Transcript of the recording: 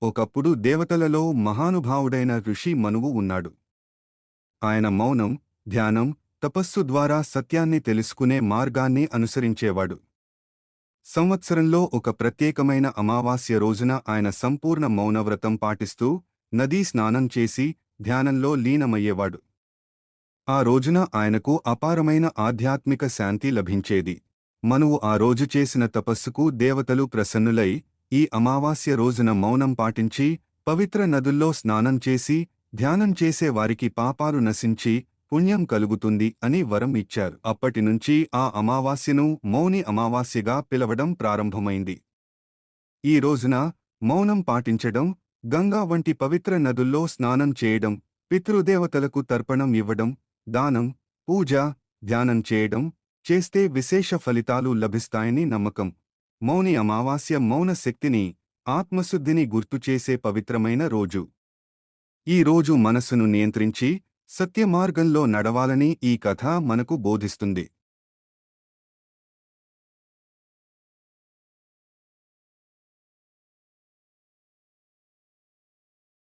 ఒకప్పుడు దేవతలలో మహానుభావుడైన ఋషి మనువు ఉన్నాడు. ఆయన మౌనం, ధ్యానం, తపస్సు ద్వారా సత్యాన్ని తెలుసుకునే మార్గాన్ని అనుసరించేవాడు. సంవత్సరంలో ఒక ప్రత్యేకమైన అమావాస్య రోజున ఆయన సంపూర్ణ మౌనవ్రతం పాటిస్తూ నదీ స్నానం చేసి ధ్యానంలో లీనమయ్యేవాడు. ఆ రోజున ఆయనకు అపారమైన ఆధ్యాత్మిక శాంతి లభించేది. మనువు ఆ రోజు చేసిన తపస్సుకు దేవతలు ప్రసన్నులై ఈ అమావాస్య రోజున మౌనం పాటించి పవిత్ర నదుల్లో స్నానం చేసి ధ్యానం చేసే వారికి పాపాలు నశించి పుణ్యం కలుగుతుంది అని వరం ఇచ్చారు. అప్పటినుంచి ఆ అమావాస్యను మౌని అమావాస్యగా పిలవడం ప్రారంభమైంది. ఈ రోజున మౌనం పాటించడం, గంగా వంటి పవిత్ర నదుల్లో స్నానం చేయడం, పితృదేవతలకు తర్పణం ఇవ్వడం, దానం, పూజ, ధ్యానం చేయడం చేస్తే విశేష ఫలితాలు లభిస్తాయని నమ్మకం. మౌని అమావాస్య మౌన శక్తిని, ఆత్మశుద్ధిని గుర్తుచేసే పవిత్రమైన రోజు. ఈ రోజు మనస్సును నియంత్రించి సత్యమార్గంలో నడవాలని ఈ కథ మనకు బోధిస్తుంది.